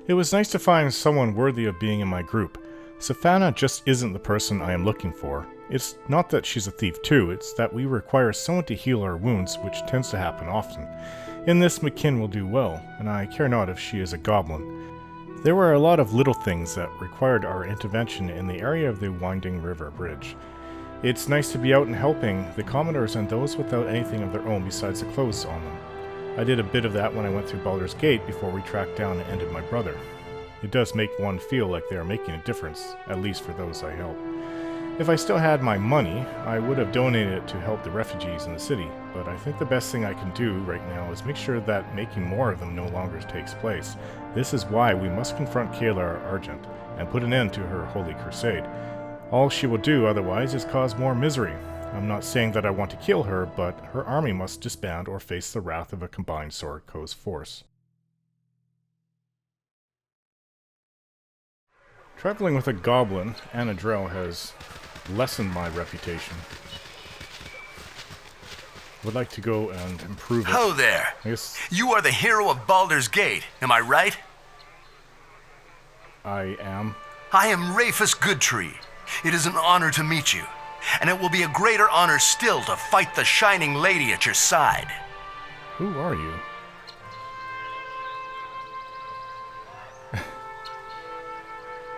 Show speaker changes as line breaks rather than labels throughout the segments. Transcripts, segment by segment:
It was nice to find someone worthy of being in my group. Savannah just isn't the person I am looking for. It's not that she's a thief too, it's that we require someone to heal our wounds, which tends to happen often. In this, McKinn will do well, and I care not if she is a goblin. There were a lot of little things that required our intervention in the area of the Winding River Bridge. It's nice to be out and helping the commoners and those without anything of their own besides the clothes on them. I did a bit of that when I went through Baldur's Gate before we tracked down and ended my brother. It does make one feel like they are making a difference, at least for those I help. If I still had my money, I would have donated it to help the refugees in the city, but I think the best thing I can do right now is make sure that making more of them no longer takes place. This is why we must confront Kayla Argent and put an end to her holy crusade. All she will do otherwise is cause more misery. I'm not saying that I want to kill her, but her army must disband or face the wrath of a combined Sword Coast force. Traveling with a goblin, Anadrel has lessened my reputation. Would like to go and improve it.
Ho there!
Yes.
You are the hero of Baldur's Gate, am I right?
I am.
I am Rafus Goodtree. It is an honor to meet you, and it will be a greater honor still to fight the Shining Lady at your side.
Who are you?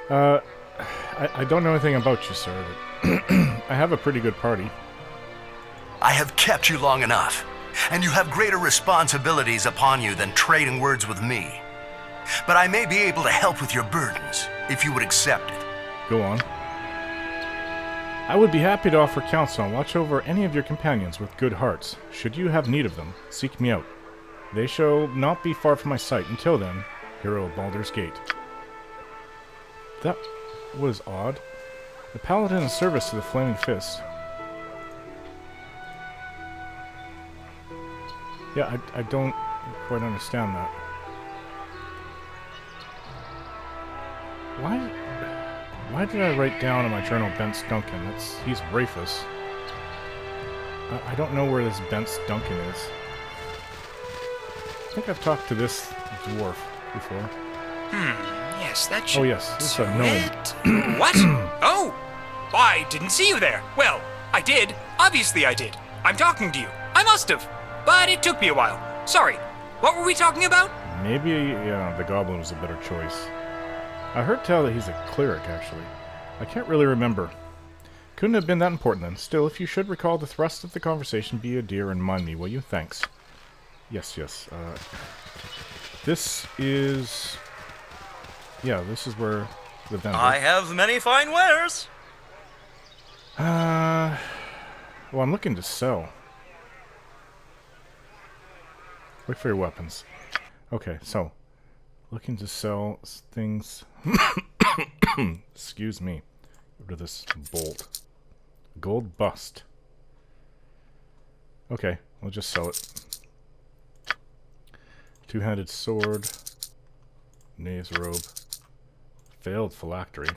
I don't know anything about you, sir. I have a pretty good party.
I have kept you long enough, and you have greater responsibilities upon you than trading words with me. But I may be able to help with your burdens, if you would accept it.
Go on. I would be happy to offer counsel and watch over any of your companions with good hearts. Should you have need of them, seek me out. They shall not be far from my sight. Until then, hero of Baldur's Gate. That was odd. The paladin in service to the Flaming Fist. Yeah, I don't quite understand that. Why did I write down in my journal Bence Duncan? He's Rafus. I don't know where this Bence Duncan is. I think I've talked to this dwarf before.
Yes, that should...
Oh yes, this is a gnome.
What? Oh! I didn't see you there. Well, I did. Obviously I did. I'm talking to you. I must have. But it took me a while. Sorry. What were we talking about?
Maybe, yeah, the goblin was a better choice. I heard tell that he's a cleric, actually. I can't really remember. Couldn't have been that important then. Still, if you should recall the thrust of the conversation, be a dear and mind me, will you? Thanks. Yes. This is... Yeah, this is where the vendor...
I have many fine wares.
Well, I'm looking to sell. Look for your weapons. Okay, so... Looking to sell things... Excuse me. Get rid of this bolt. Gold bust. Okay, we'll just sell it. Two-handed sword. Knave's robe. Failed phylactery.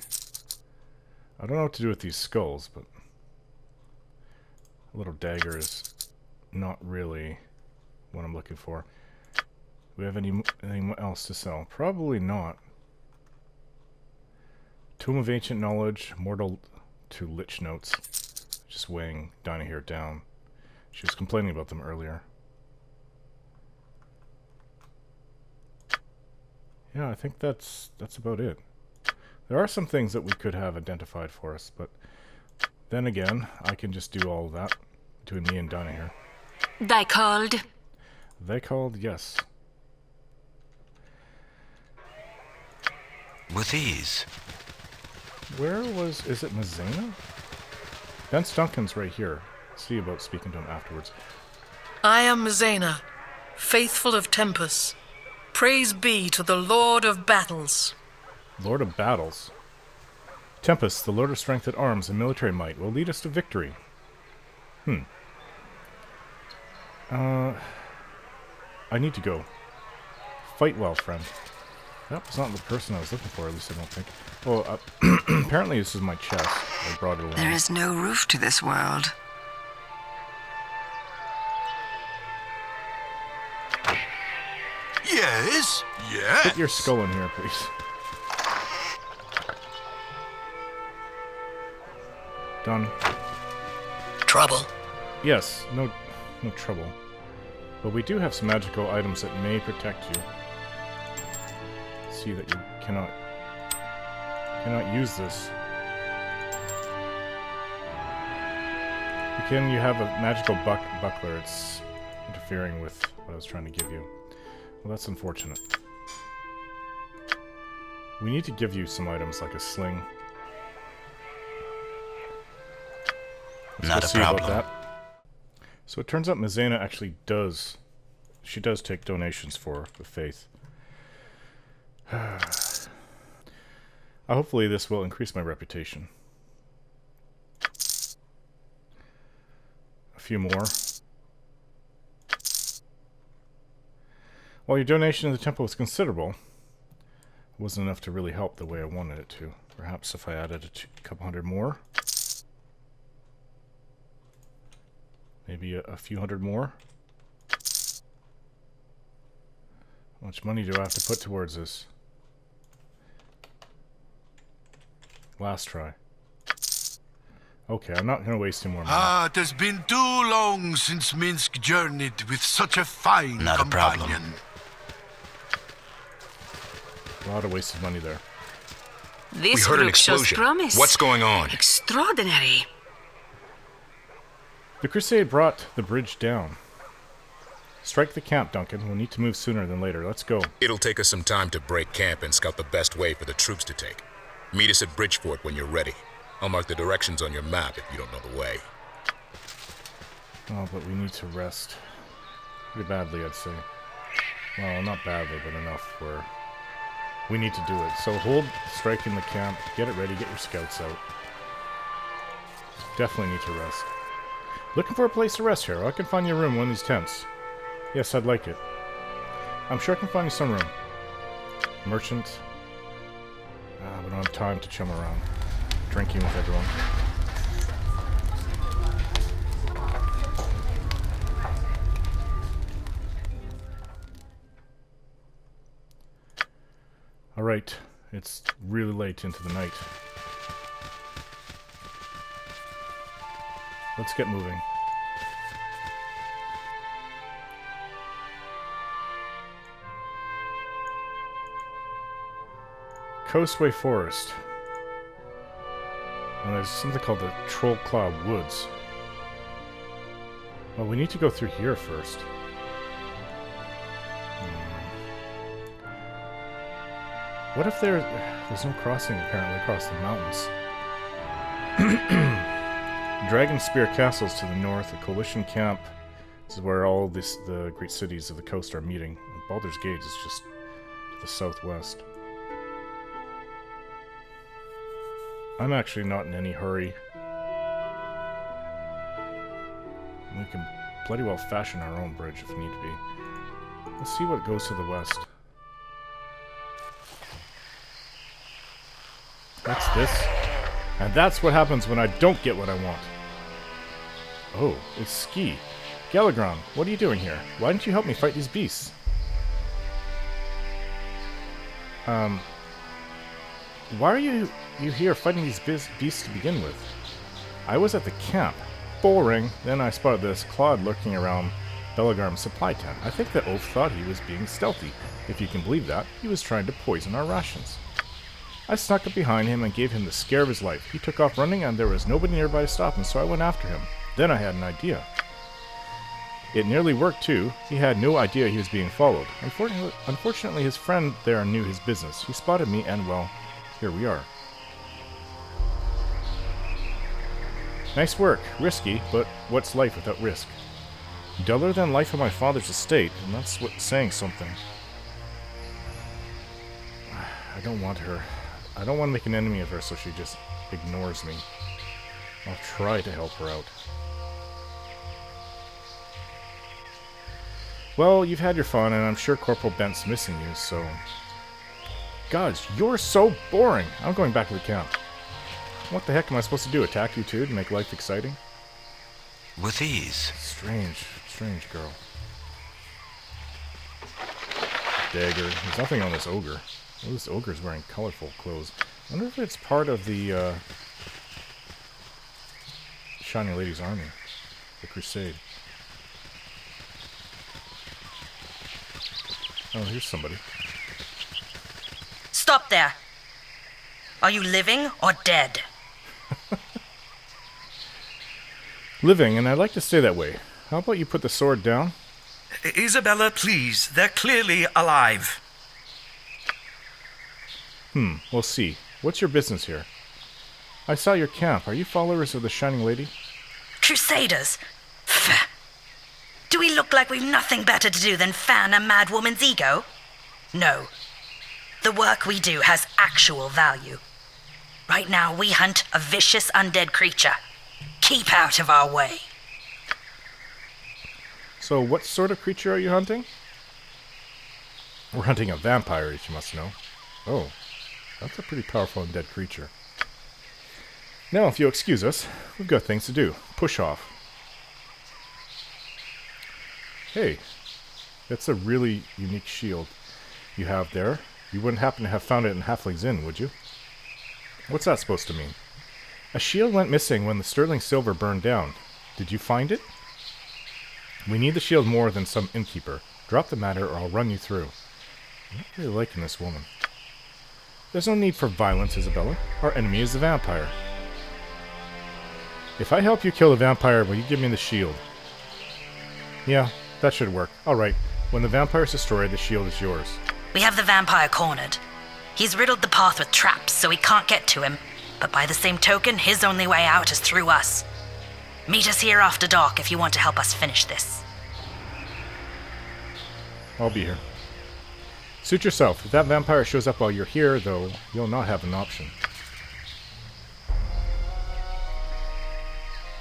I don't know what to do with these skulls, but... A little dagger is not really what I'm looking for. Do we have anything else to sell? Probably not. Tomb of Ancient Knowledge, Mortal to Lich Notes. Just weighing Dinah here down. She was complaining about them earlier. Yeah, I think that's about it. There are some things that we could have identified for us, but then again, I can just do all of that between me and Dinah here.
They called?
They called, yes.
With ease.
Where was... Is it Mazzena? Bence Duncan's right here. See about speaking to him afterwards.
I am Mazzena, faithful of Tempus. Praise be to the Lord of Battles.
Lord of Battles. Tempest, the Lord of Strength at Arms and Military Might, will lead us to victory. I need to go. Fight well, friend. That was not the person I was looking for, at least I don't think. Well, apparently this is my chest. I brought it along.
There is no roof to this world.
Yes, yes.
Put your skull in here, please. Done.
Trouble.
Yes, no trouble. But we do have some magical items that may protect you. See that you cannot use this. You have a magical buckler. It's interfering with what I was trying to give you. Well, that's unfortunate. We need to give you some items like a sling.
Not a problem.
So it turns out Mizena actually does... She does take donations for the faith. Hopefully this will increase my reputation. A few more. While your donation to the temple was considerable, it wasn't enough to really help the way I wanted it to. Perhaps if I added a couple hundred more. Maybe a few hundred more. How much money do I have to put towards this? Last try. Okay, I'm not going to waste any more money.
It has been too long since Minsk journeyed with such a fine
Not a problem.
companion.
A lot of wasted money there.
This
We heard an
group shows
explosion.
promise.
What's going on?
Extraordinary.
The crusade brought the bridge down. Strike the camp, Duncan. We'll need to move sooner than later. Let's go.
It'll take us some time to break camp and scout the best way for the troops to take. Meet us at Bridgeport when you're ready. I'll mark the directions on your map if you don't know the way.
Oh, but we need to rest. Pretty badly, I'd say. Well, not badly, but enough where we need to do it. So hold striking the camp, get it ready, get your scouts out. Definitely need to rest. Looking for a place to rest here. I can find you a room in one of these tents. Yes, I'd like it. I'm sure I can find you some room. Merchant. We don't have time to chum around. Drinking with everyone. Alright, it's really late into the night. Let's get moving. Coastway Forest. And there's something called the Troll Claw Woods. Well, we need to go through here first. What if there's no crossing apparently across the mountains? Dragon Spear Castle's to the north. The Coalition Camp. This is where all the great cities of the coast are meeting. And Baldur's Gate is just to the southwest. I'm actually not in any hurry. We can bloody well fashion our own bridge if need be. Let's see what goes to the west. That's this. And that's what happens when I don't get what I want. Oh, it's Ski. Galagron, what are you doing here? Why didn't you help me fight these beasts? Why are you here fighting these beasts to begin with? I was at the camp. Boring. Then I spotted this Claude lurking around Belagarm's supply tent. I think that Oaf thought he was being stealthy. If you can believe that, he was trying to poison our rations. I snuck up behind him and gave him the scare of his life. He took off running and there was nobody nearby to stop him, so I went after him. Then I had an idea. It nearly worked too. He had no idea he was being followed. Unfortunately, his friend there knew his business. He spotted me and, well, here we are. Nice work. Risky, but what's life without risk? Duller than life on my father's estate, and that's saying something. I don't want her. I don't want to make an enemy of her so she just ignores me. I'll try to help her out. Well, you've had your fun, and I'm sure Corporal Bent's missing you, so... Gods, you're so boring! I'm going back to the camp. What the heck am I supposed to do? Attack you too to make life exciting?
With ease.
Strange girl. dagger. There's nothing on this ogre. Oh, this ogre's wearing colorful clothes. I wonder if it's part of the Shining Lady's army. The crusade. Oh, here's somebody.
Stop there. Are you living or dead?
Living, and I'd like to stay that way. How about you put the sword down?
Isabella, please. They're clearly alive.
We'll see. What's your business here? I saw your camp. Are you followers of the Shining Lady?
Crusaders? Pfft. Do we look like we've nothing better to do than fan a mad woman's ego? No. The work we do has actual value. Right now, we hunt a vicious undead creature. Keep out of our way.
So, what sort of creature are you hunting? We're hunting a vampire, as you must know. Oh, that's a pretty powerful undead creature. Now, if you'll excuse us, we've got things to do. Push off. Hey, that's a really unique shield you have there. You wouldn't happen to have found it in Halfling's Inn, would you? What's that supposed to mean? A shield went missing when the sterling silver burned down. Did you find it? We need the shield more than some innkeeper. Drop the matter or I'll run you through. I'm not really liking this woman. There's no need for violence, Isabella. Our enemy is the vampire. If I help you kill the vampire, will you give me the shield? Yeah, that should work. Alright, when the vampire is destroyed, the shield is yours.
We have the vampire cornered. He's riddled the path with traps, so we can't get to him. But by the same token, his only way out is through us. Meet us here after dark if you want to help us finish this.
I'll be here. Suit yourself. If that vampire shows up while you're here, though, you'll not have an option.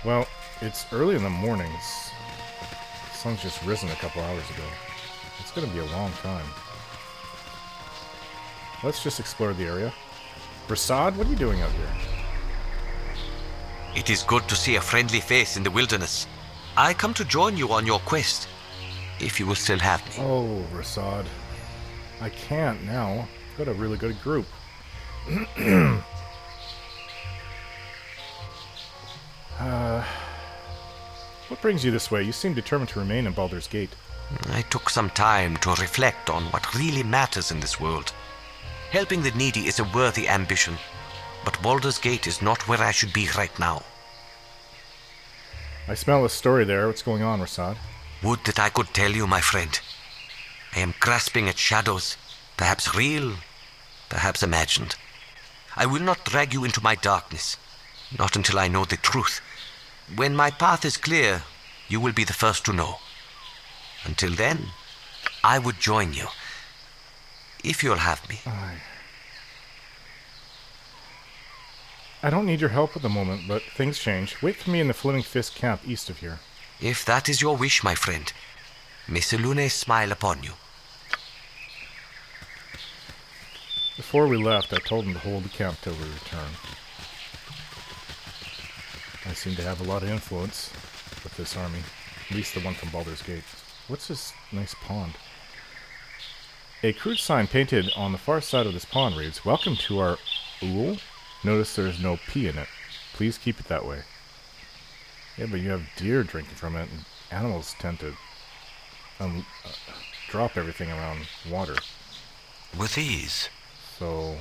Well, it's early in the mornings. The sun's just risen a couple hours ago. It's gonna be a long time. Let's just explore the area. Rasad, what are you doing out here?
It is good to see a friendly face in the wilderness. I come to join you on your quest, if you will still have me.
Oh, Rasad. I can't now. I've got a really good group. What brings you this way? You seem determined to remain in Baldur's Gate.
I took some time to reflect on what really matters in this world. Helping the needy is a worthy ambition, but Baldur's Gate is not where I should be right now.
I smell a story there. What's going on, Rasad?
Would that I could tell you, my friend. I am grasping at shadows, perhaps real, perhaps imagined. I will not drag you into my darkness, not until I know the truth. When my path is clear, you will be the first to know. Until then, I would join you, if you'll have me.
I don't need your help at the moment, but things change. Wait for me in the Flaming Fist camp east of here.
If that is your wish, my friend, may Selune smile upon you.
Before we left, I told him to hold the camp till we return. I seem to have a lot of influence with this army, at least the one from Baldur's Gate. What's this nice pond? A crude sign painted on the far side of this pond reads, "Welcome to our ool." Notice there's no P in it. Please keep it that way. Yeah, but you have deer drinking from it, and animals tend to drop everything around water.
With ease.
So,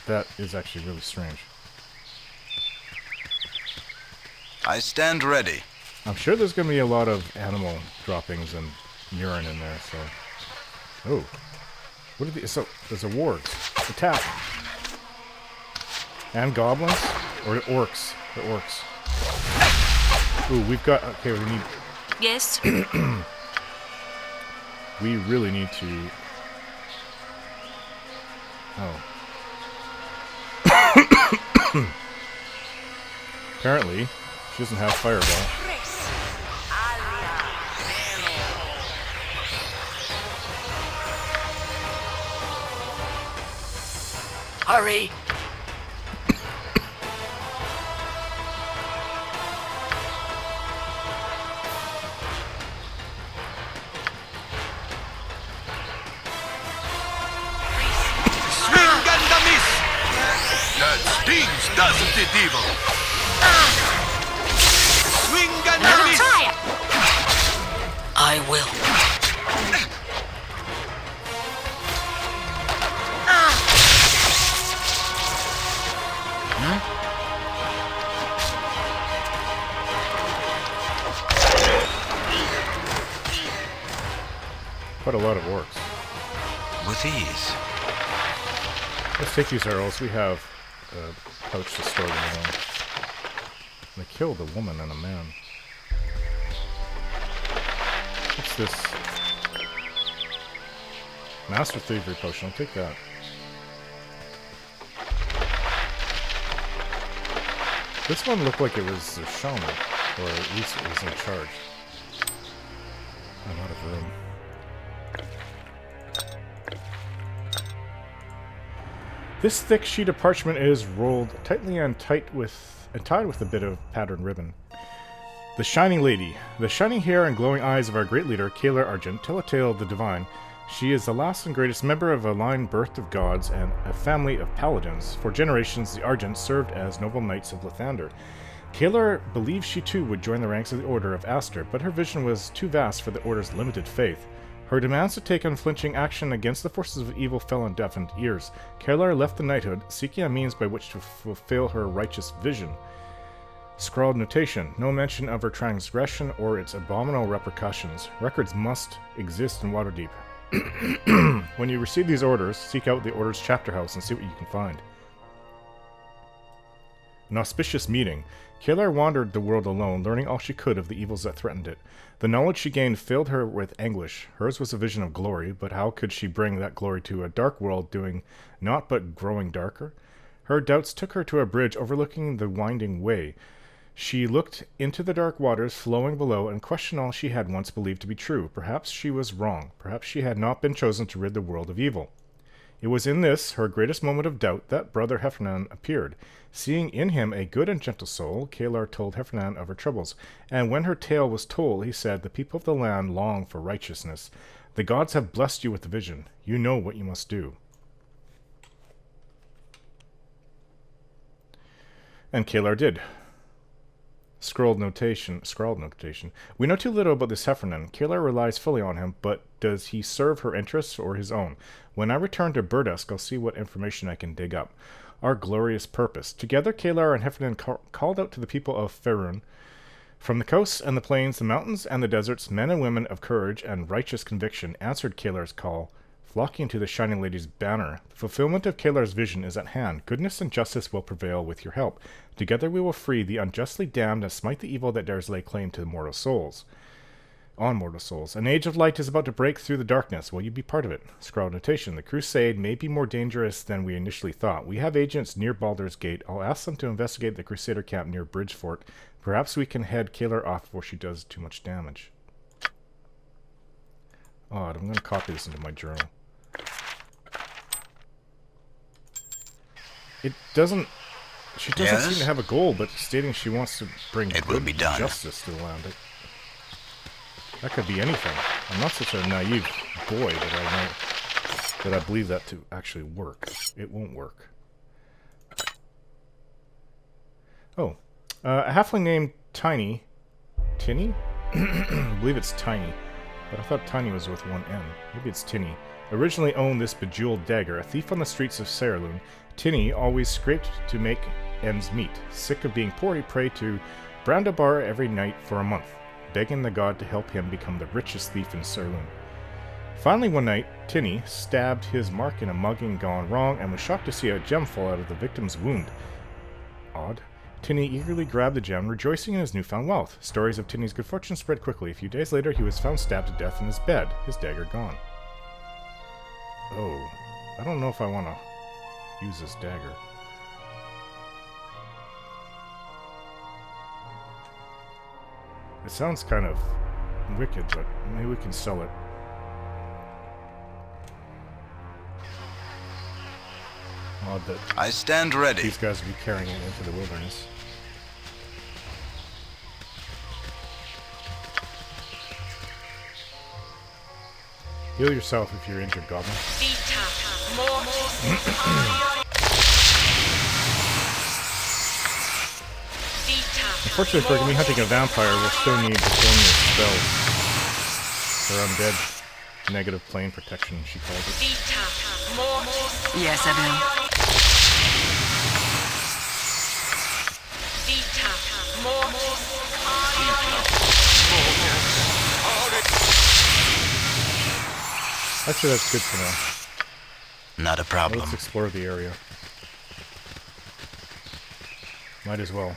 that is actually really strange.
I stand ready.
I'm sure there's going to be a lot of animal droppings and urine in there, so... Oh. What are these? So, there's a warg. Attack! And goblins? Or the orcs? The orcs. Ooh, we've got... Okay, we need...
Yes?
We really need to... Oh. Apparently, she doesn't have fireball.
Hurry!
doesn't it, evil? Swing and miss!
Try it!
I will.
Quite a lot of orcs.
With ease.
Let's take these arrows. We have a pouch to store them in. They killed a woman and a man. What's this? Master Thievery Potion. I'll take that. This one looked like it was a shaman, or at least it was in charge. I'm out of room. This thick sheet of parchment is rolled tightly and tied with a bit of patterned ribbon. The Shining Lady. The shining hair and glowing eyes of our great leader, Kalar Argent, tell a tale of the divine. She is the last and greatest member of a line birthed of gods and a family of paladins. For generations, the Argents served as noble knights of Lathander. Kalar believed she too would join the ranks of the Order of Aster, but her vision was too vast for the Order's limited faith. Her demands to take unflinching action against the forces of evil fell on deafened ears. Kalar left the knighthood, seeking a means by which to fulfill her righteous vision. Scrawled notation. No mention of her transgression or its abominable repercussions. Records must exist in Waterdeep. When you receive these orders, seek out the Order's chapter house and see what you can find. An auspicious meeting. Kalar wandered the world alone, learning all she could of the evils that threatened it. The knowledge she gained filled her with anguish. Hers was a vision of glory, but how could she bring that glory to a dark world doing naught but growing darker? Her doubts took her to a bridge overlooking the winding way. She looked into the dark waters flowing below and questioned all she had once believed to be true. Perhaps she was wrong. Perhaps she had not been chosen to rid the world of evil. It was in this, her greatest moment of doubt, that Brother Heffernan appeared. Seeing in him a good and gentle soul, Kalar told Heffernan of her troubles, and when her tale was told, he said, "The people of the land long for righteousness. The gods have blessed you with the vision. You know what you must do." And Kalar did. Scrawled notation. We know too little about this Heffernan. Kalar relies fully on him, but does he serve her interests or his own? When I return to Burdusk, I'll see what information I can dig up. Our glorious purpose. Together, Kalar and Heffernan called out to the people of Faerun. From the coasts and the plains, the mountains and the deserts, men and women of courage and righteous conviction answered Kalar's call, flocking to the Shining Lady's banner. The fulfillment of Kalar's vision is at hand. Goodness and justice will prevail with your help. Together we will free the unjustly damned and smite the evil that dares lay claim to mortal souls. On mortal souls. An age of light is about to break through the darkness. Will you be part of it? Scrawled notation. The crusade may be more dangerous than we initially thought. We have agents near Baldur's Gate. I'll ask them to investigate the Crusader camp near Bridgefort. Perhaps we can head Kalar off before she does too much damage. Odd. I'm going to copy this into my journal. It doesn't... She doesn't seem to have a goal, but stating she wants to bring justice to the land. That could be anything. I'm not such a naive boy that I believe that to actually work. It won't work. Oh. A halfling named Tiny. Tinny? I believe it's Tiny. But I thought Tiny was with one N. Maybe it's Tinny. Originally owned this bejeweled dagger. A thief on the streets of Saerloon, Tinny always scraped to make ends meet. Sick of being poor, he prayed to Brandobar every night for a month, begging the god to help him become the richest thief in Saerloon. Finally, one night, Tinny stabbed his mark in a mugging gone wrong and was shocked to see a gem fall out of the victim's wound. Odd. Tinny eagerly grabbed the gem, rejoicing in his newfound wealth. Stories of Tinny's good fortune spread quickly. A few days later, he was found stabbed to death in his bed, his dagger gone. Oh, I don't know if I want to use this dagger. It sounds kind of wicked, but maybe we can sell it. Odd that
I stand ready.
These guys will be carrying it into the wilderness. Heal yourself if you're injured, Goblin. Unfortunately for me hunting a vampire, we'll still need Draconia's spells. Or undead. Negative plane protection, she calls it.
Yes, I
Actually, that's good for now.
Not a problem.
Let's explore the area. Might as well.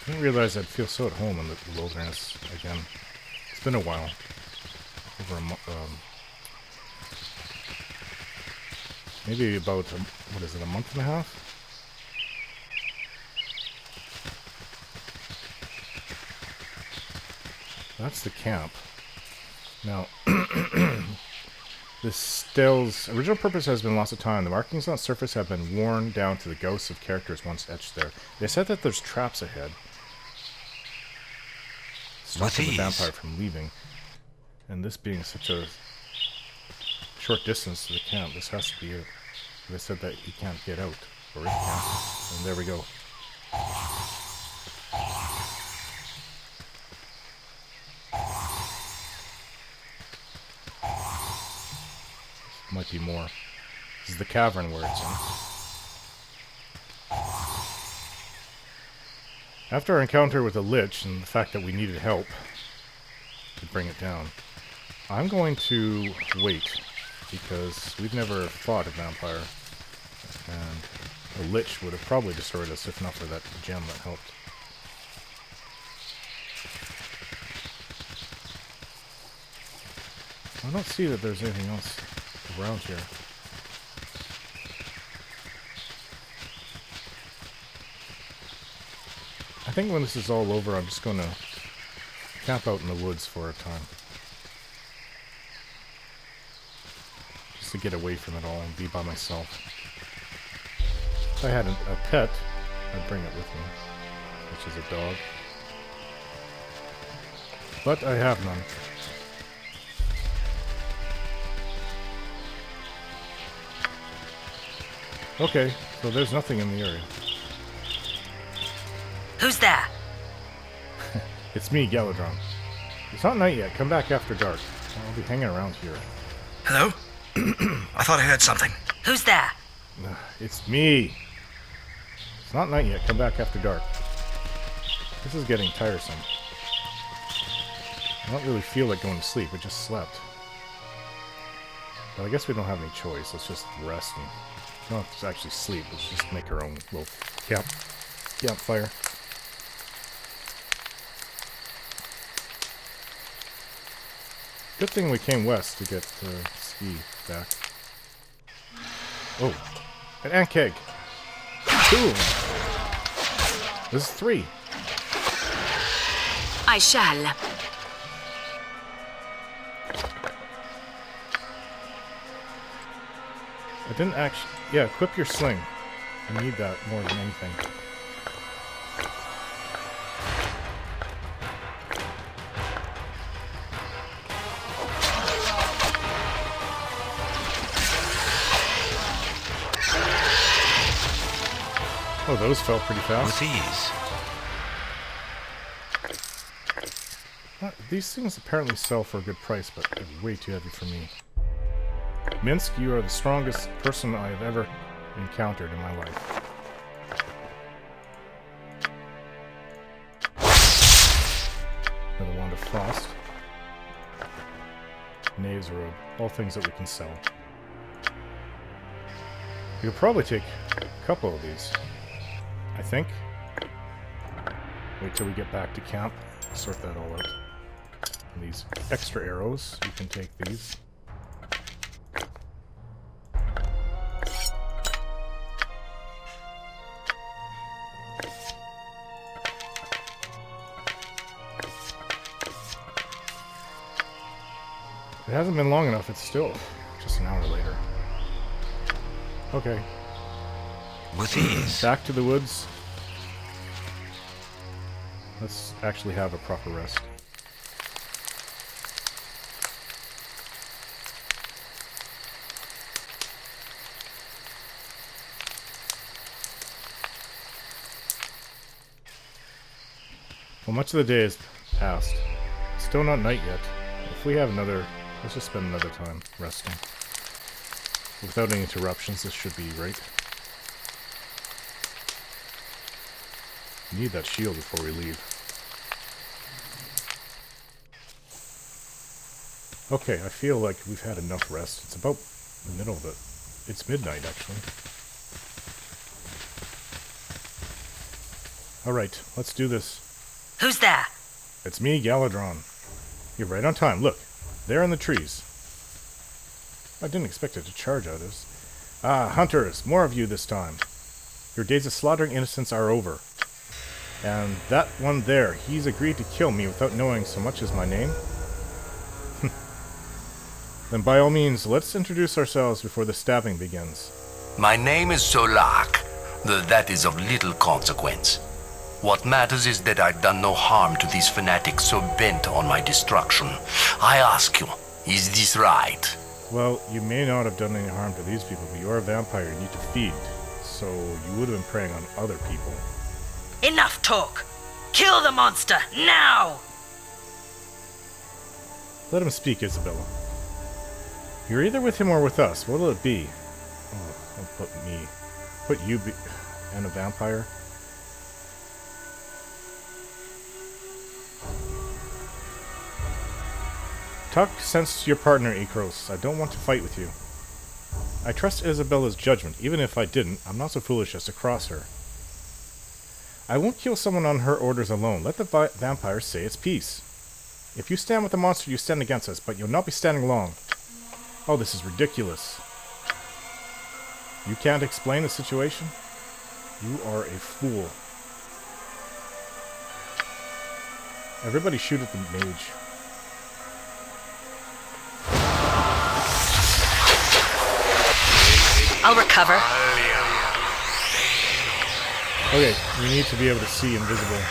I didn't realize I'd feel so at home in the wilderness again. It's been a while. Over a maybe about, what is it, a month and a half? That's the camp. Now, this stele's original purpose has been lost to time. The markings on the surface have been worn down to the ghosts of characters once etched there. They said that there's traps ahead, stopping the vampire from leaving. And this being such a short distance to the camp, this has to be it. They said that he can't get out, or it can't. And there we go. Might be more. This is the cavern where it's in. After our encounter with the Lich and the fact that we needed help to bring it down, I'm going to wait because we've never fought a vampire, and a Lich would have probably destroyed us if not for that gem that helped. I don't see that there's anything else around here. I think when this is all over, I'm just going to camp out in the woods for a time. Just to get away from it all and be by myself. If I had a pet, I'd bring it with me, which is a dog. But I have none. Okay, so there's nothing in the area.
Who's there?
It's me, Galadron. It's not night yet. Come back after dark. I'll be hanging around here.
Hello? I thought I heard something.
Who's there?
It's me. It's not night yet. Come back after dark. This is getting tiresome. I don't really feel like going to sleep. I just slept. But I guess we don't have any choice. Let's just rest and not actually sleep. Let's just make our own little campfire. Good thing we came west to get ski back. Oh, an ant keg. 2 of them. This is 3.
I shall.
I didn't actually... Yeah, equip your sling. I need that more than anything. Oh, those fell pretty fast.
With ease.
These things apparently sell for a good price, but they're way too heavy for me. Minsk, you are the strongest person I have ever encountered in my life. Another Wand of Frost. Knave's Robe. All things that we can sell. We could probably take a couple of these. I think. Wait till we get back to camp. Sort that all out. And these extra arrows, you can take these. It hasn't been long enough, it's still just an hour later. Okay.
With ease.
Back to the woods. Let's actually have a proper rest. Well, much of the day has passed. Still not night yet. If we have another... Let's just spend another time resting. Without any interruptions, this should be right. We need that shield before we leave. Okay, I feel like we've had enough rest. It's about the middle of it. It's midnight, actually. Alright, let's do this.
Who's there?
It's me, Galadron. You're right on time. Look, there in the trees. I didn't expect it to charge at us. Ah, hunters, more of you this time. Your days of slaughtering innocents are over. And that one there, he's agreed to kill me without knowing so much as my name? Then by all means, let's introduce ourselves before the stabbing begins.
My name is Solak, though that is of little consequence. What matters is that I've done no harm to these fanatics so bent on my destruction. I ask you, is this right?
Well, you may not have done any harm to these people, but you're a vampire you need to feed. So you would have been preying on other people.
Enough talk! Kill the monster, now!
Let him speak, Isabella. You're either with him or with us. What'll it be? Oh, don't put me. Put you and a vampire? Talk sense to your partner, Ikros. I don't want to fight with you. I trust Isabella's judgment. Even if I didn't, I'm not so foolish as to cross her. I won't kill someone on her orders alone. Let the vampire say its piece. If you stand with the monster, you stand against us, but you'll not be standing long. Oh, this is ridiculous. You can't explain the situation? You are a fool. Everybody shoot at the mage.
I'll recover.
Okay, we need to be able to see invisible.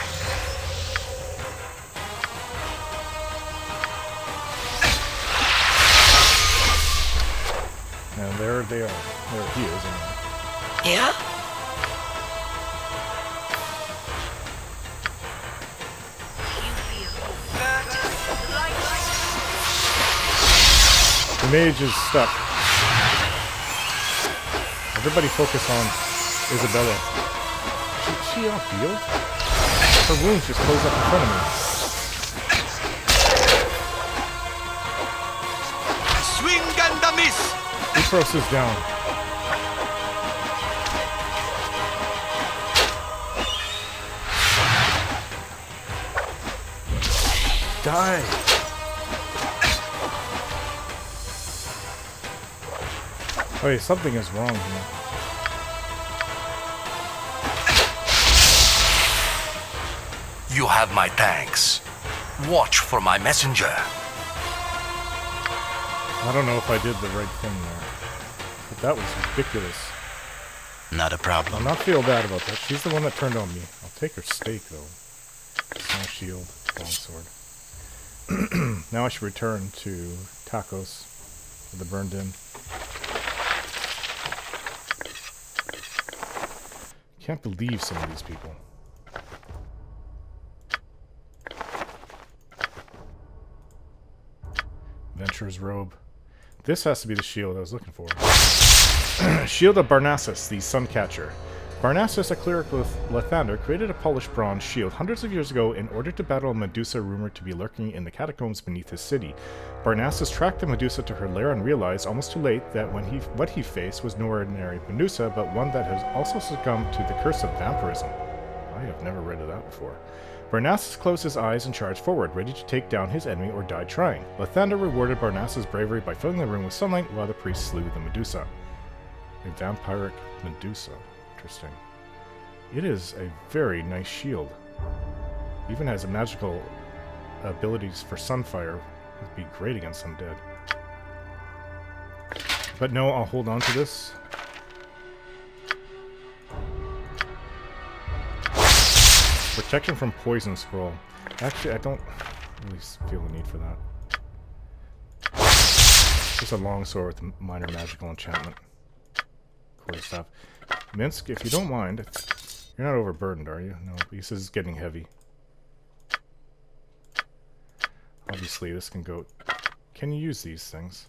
And there they are. There he is. Anyway.
Yeah?
The mage is stuck. Everybody focus on Isabella. Is she all healed? Her wounds just closed up in front of me.
Swing and a miss!
Ikros is down. Die! Okay, something is wrong here.
You have my thanks. Watch for my messenger.
I don't know if I did the right thing there. But that was ridiculous.
Not a problem.
I'll not feel bad about that. She's the one that turned on me. I'll take her stake, though. No shield, longsword. Now I should return to Tacos with the burned in. Can't believe some of these people. Venturer's robe. This has to be the shield I was looking for. Shield of Barnassus, the Suncatcher. Barnassus, a cleric with Lathander, created a polished bronze shield hundreds of years ago in order to battle a Medusa rumored to be lurking in the catacombs beneath his city. Barnassus tracked the Medusa to her lair and realized, almost too late, that what he faced was no ordinary Medusa, but one that has also succumbed to the curse of vampirism. I have never read of that before. Barnassus closed his eyes and charged forward, ready to take down his enemy or die trying. Lathander rewarded Barnassus' bravery by filling the room with sunlight while the priest slew the Medusa. A vampiric Medusa. Interesting. It is a very nice shield. Even has a magical abilities for sunfire. Would be great against undead. But no, I'll hold on to this. Protection from poison scroll. Actually, I don't really feel the need for that. Just a longsword with minor magical enchantment. Quarterstaff. Minsk, if you don't mind, you're not overburdened, are you? No, this is getting heavy. Obviously, this can go... Can you use these things?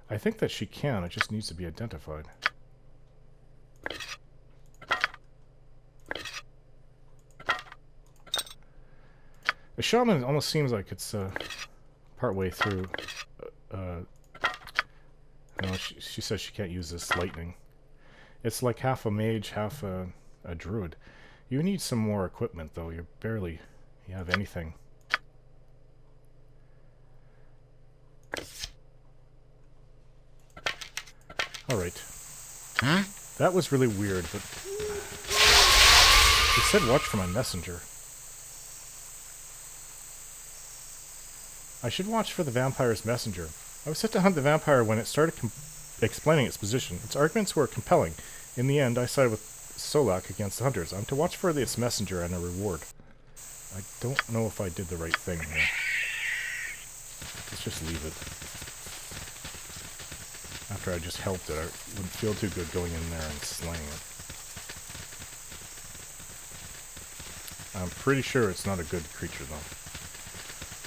I think that she can. It just needs to be identified. The shaman almost seems like it's partway through. No, she says she can't use this lightning. It's like half a mage, half a druid. You need some more equipment, though. You have anything. Alright.
Huh?
That was really weird, but... It said watch for my messenger. I should watch for the vampire's messenger. I was set to hunt the vampire when it started explaining its position. Its arguments were compelling. In the end, I sided with Solak against the hunters. I'm to watch for its messenger and a reward. I don't know if I did the right thing here. Let's just leave it. After I just helped it, I wouldn't feel too good going in there and slaying it. I'm pretty sure it's not a good creature, though.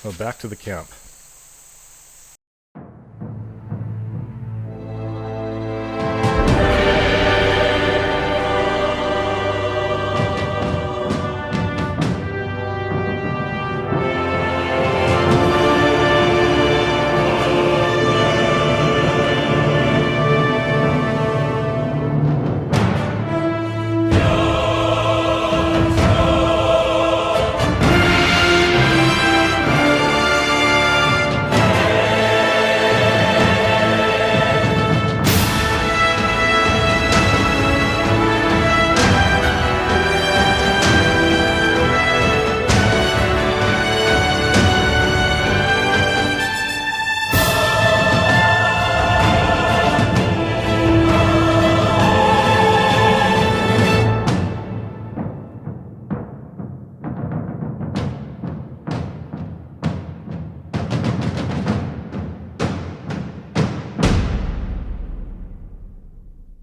Well, back to the camp.